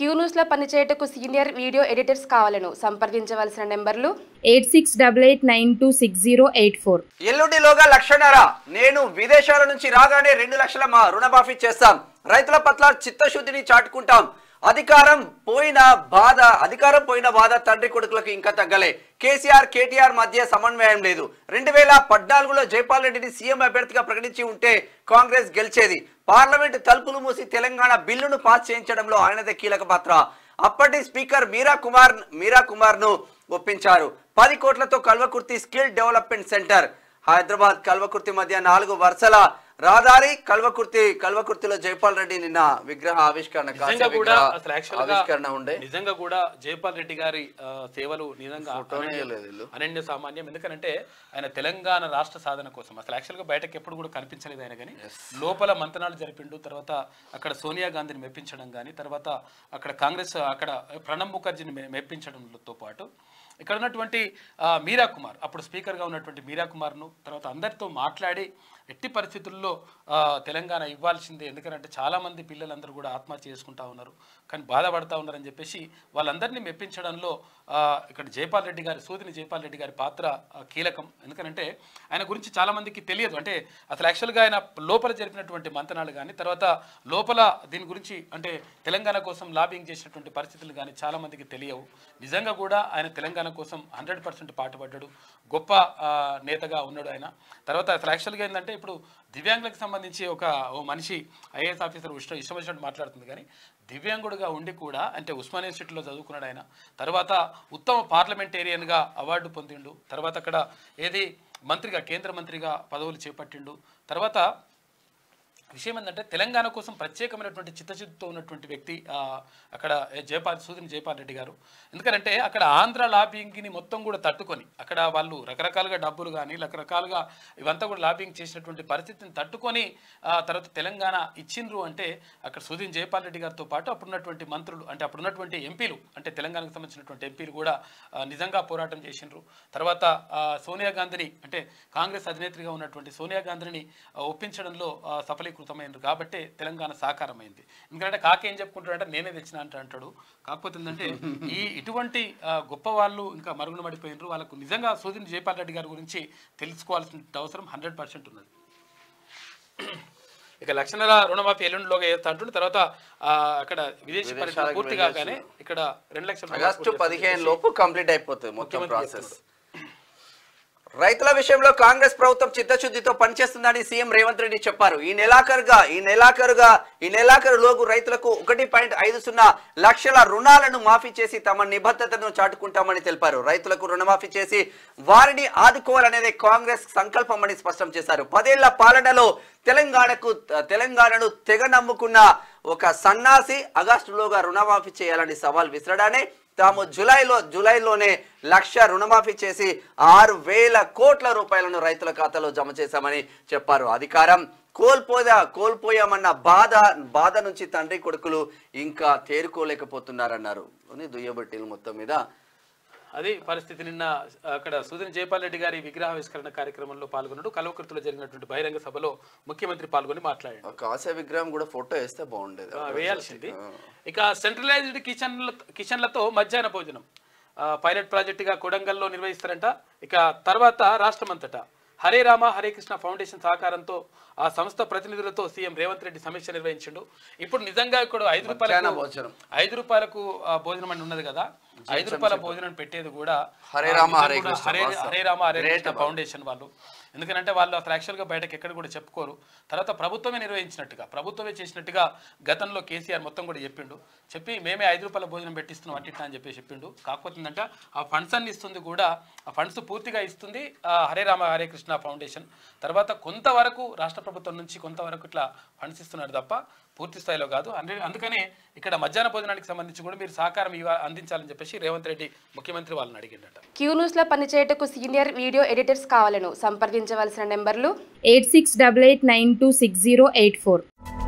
Q news లో పనిచేయటకు senior video editors కావాలను సంప్రదించవలసిన నెంబర్లు 8688960884. ఎల్లుండిలోగా 1,00,000 నేను విదేశాల నుంచి రాగానే 2 లక్షల మా రుణమాఫీ చేస్తాం. రైతుల పట్ల చిత్తశుద్ధిని చాటుకుంటాం. అధికారం పోయిన బాధ తండ్రి కొడుకులకు ఇంకా తగ్గలే. కేసీఆర్ కేటీఆర్ మధ్య సమన్వయం లేదు. 2014లో జైపాల్ రెడ్డిని సీఎం అభ్యర్థిగా ప్రకటించి ఉంటే కాంగ్రెస్ గెలిచేది. పార్లమెంట్ తలుపులు మూసి తెలంగాణ బిల్లును పాస్ చేయించడంలో ఆయనదే కీలక పాత్ర. అప్పటి స్పీకర్ మీరా కుమార్ ను ఒప్పించారు. 10 కోట్లతో Kalwakurthy skill development centre, Hyderabad Kalwakurthy మధ్య 4 వరుసల రహదారి. కల్వకుర్తిలో జైపాల్ రెడ్డి నిన్న విగ్రహ ఆవిష్కరణ ఉండే. నిజంగా కూడా జైపాల్ రెడ్డి గారి సేవలు నిజంగా అనన్య సామాన్యం. ఎందుకంటే ఆయన తెలంగాణ రాష్ట్ర సాధన కోసం అసలు యాక్చువల్ గా బయటకు ఎప్పుడు కూడా కనిపించలేదు ఆయన, కానీ లోపల మంతనాలు జరిపిండు. తర్వాత అక్కడ సోనియా గాంధీని మెప్పించడం కానీ, తర్వాత అక్కడ కాంగ్రెస్ అక్కడ ప్రణబ్ ముఖర్జీని మెప్పించడంతో పాటు ఇక్కడ ఉన్నటువంటి మీరా కుమార్, అప్పుడు స్పీకర్గా ఉన్నటువంటి మీరా కుమార్ను తర్వాత అందరితో మాట్లాడి ఎట్టి పరిస్థితుల్లో తెలంగాణ ఇవ్వాల్సిందే, ఎందుకంటే చాలామంది పిల్లలందరూ కూడా ఆత్మహత్య చేసుకుంటా ఉన్నారు, కానీ బాధపడతా ఉన్నారని చెప్పేసి వాళ్ళందరినీ మెప్పించడంలో ఇక్కడ జైపాల్ రెడ్డి గారి పాత్ర కీలకం. ఎందుకంటే ఆయన గురించి చాలామందికి తెలియదు. అంటే అసలు యాక్చువల్గా ఆయన లోపల జరిపినటువంటి మంతనాలు కానీ, తర్వాత లోపల దీని గురించి అంటే తెలంగాణ కోసం లాబింగ్ చేసినటువంటి పరిస్థితులు కానీ చాలామందికి తెలియవు. నిజంగా కూడా ఆయన తెలంగాణ కోసం 100% పాటుపడ్డాడు. గొప్ప నేతగా ఉన్నాడు ఆయన. తర్వాత అసలు యాక్చువల్గా ఏంటంటే ఇప్పుడు దివ్యాంగులకు సంబంధించి ఓ మనిషి ఐఏఎస్ ఆఫీసర్ ఇష్టం వచ్చినట్టు మాట్లాడుతుంది, కానీ దివ్యాంగుడుగా ఉండి కూడా అంటే ఉస్మానియా యూనివర్సిటీలో చదువుకున్నాడు ఆయన. తర్వాత ఉత్తమ పార్లమెంటేరియన్గా అవార్డు పొందిండు. తర్వాత అక్కడ కేంద్ర మంత్రిగా పదవులు చేపట్టిండు. తర్వాత విషయం ఏంటంటే తెలంగాణ కోసం ప్రత్యేకమైనటువంటి చిత్తశుద్ధితో ఉన్నటువంటి వ్యక్తి అక్కడ జైపాల్ రెడ్డి గారు. ఎందుకంటే అక్కడ ఆంధ్ర లాబింగ్ని మొత్తం కూడా తట్టుకొని అక్కడ వాళ్ళు రకరకాలుగా డబ్బులు కానీ రకరకాలుగా ఇవంతా కూడా లాబింగ్ చేసినటువంటి పరిస్థితిని తట్టుకొని తర్వాత తెలంగాణ ఇచ్చిండ్రు అంటే అక్కడ సుధీన్ జైపాల్ రెడ్డి గారితో పాటు అప్పుడున్నటువంటి మంత్రులు అంటే అప్పుడున్నటువంటి ఎంపీలు అంటే తెలంగాణకు సంబంధించినటువంటి ఎంపీలు కూడా నిజంగా పోరాటం చేసిండ్రు. తర్వాత సోనియా గాంధీని అంటే కాంగ్రెస్ అధినేత్రిగా ఉన్నటువంటి సోనియా గాంధీని ఒప్పించడంలో సఫలీకృతమైంది కాబట్టి తెలంగాణ సాకారమైంది. ఎందుకంటే కాకేం చెప్పుకుంటాడంటే నేనే తెచ్చిన అంటాడు. కాకపోతే ఏంటంటే ఇటువంటి గొప్ప వాళ్ళు ఇంకా మరుగున పడిపోయినారు. వాళ్ళకు నిజంగా సుధీన్ జైపాల్ రెడ్డి గారి గురించి తెలుసుకోవాల్సిన అవసరం 100% ఉన్నది. ఇక 1,00,000 రుణమాఫీ ఎల్లుండిలోగా చేస్తా అంటుండే. తర్వాత అక్కడ విదేశీ పర్యటన పూర్తి కాగానే ఇక్కడ 2 లక్షల ఆగస్టు 15 లోపు కంప్లీట్ అయిపోతుంది మొత్తం ప్రాసెస్. రైతుల విషయంలో కాంగ్రెస్ ప్రభుత్వం చిత్తశుద్ధితో పనిచేస్తుందని సీఎం రేవంత్ రెడ్డి చెప్పారు. ఈ నెలాఖరులోపు రైతులకు 1.50 లక్షల రుణాలను మాఫీ చేసి తమ నిబద్ధతను చాటుకుంటామని తెలిపారు. రైతులకు రుణమాఫీ చేసి వారిని ఆదుకోవాలనేదే కాంగ్రెస్ సంకల్పమని స్పష్టం చేశారు. 10 ఏళ్ల పాలనలో తెలంగాణను తెగ నమ్ముకున్న ఒక సన్నాసి ఆగస్టులోగా రుణమాఫీ చేయాలని సవాల్ విసరడానే తాము జూలైలోనే 1,00,000 రుణమాఫీ చేసి 6,000 కోట్ల రూపాయలను రైతుల ఖాతాలో జమ చేశామని చెప్పారు. అధికారం కోల్పోయామన్న బాధ నుంచి తండ్రి కొడుకులు ఇంకా తేరుకోలేకపోతున్నారన్నారు. దుయ్యబట్టిలు మొత్తం మీద అది పరిస్థితి. నిన్న అక్కడ సుధీన్ జైపాల్ రెడ్డి గారి విగ్రహావిష్కరణ కార్యక్రమంలో పాల్గొన్నాడు. కల్వకుర్తిలో జరిగినటువంటి బహిరంగ సభలో ముఖ్యమంత్రి పాల్గొని మాట్లాడాడు. కాసే విగ్రహం కూడా ఫోటో వేస్తే బాగుండేది, వేయాల్సింది. ఇక సెంట్రలైజ్డ్ కిచెన్లతో మధ్యాహ్న భోజనం పైలట్ ప్రాజెక్టుగా కొడంగల్లో నిర్వహిస్తారంట. ఇక తర్వాత రాష్ట్రమంతటా హరే రామ హరే కృష్ణ ఫౌండేషన్ సహకారంతో ఆ సంస్థ ప్రతినిధులతో సీఎం రేవంత్ రెడ్డి సమీక్ష నిర్వహించాడు. ఇప్పుడు నిజంగా ఇక్కడ 5 రూపాయలకు భోజనం అని ఉన్నది కదా, 5 రూపాయల భోజనం పెట్టేది కూడా హరే రామ హరే కృష్ణ ఫౌండేషన్ వాళ్ళు. ఎందుకంటే వాళ్ళు అసలు యాక్చువల్గా బయటకు ఎక్కడ కూడా చెప్పుకోరు. తర్వాత ప్రభుత్వమే నిర్వహించినట్టుగా ప్రభుత్వమే చేసినట్టుగా గతంలో కేసీఆర్ మొత్తం కూడా చెప్పి మేమే 5 రూపాయల భోజనం పెట్టిస్తున్నాం అట్టిట్లా అని చెప్పిండు. కాకపోతే ఏంటంటే ఆ ఫండ్స్ అన్ని ఇస్తుంది కూడా ఆ ఫండ్స్ పూర్తిగా ఇస్తుంది హరే రామ హరే కృష్ణ ఫౌండేషన్. తర్వాత కొంతవరకు రాష్ట్ర ప్రభుత్వం నుంచి కొంతవరకు ఇట్లా ఫండ్స్ ఇస్తున్నారు తప్ప పూర్తి స్థాయిలో కాదు. అందుకనే ఇక్కడ మధ్యాహ్న భోజనానికి సంబంధించి కూడా మీరు సహకారం అందించాలని చెప్పేసి రేవంత్ రెడ్డి ముఖ్యమంత్రి వాళ్ళని అడిగిండట. క్యూ న్యూస్ లో పనిచేయటకు సీనియర్ వీడియో ఎడిటర్స్ కావాలను సంప్రదించవలసిన నెంబర్లు 8688960884.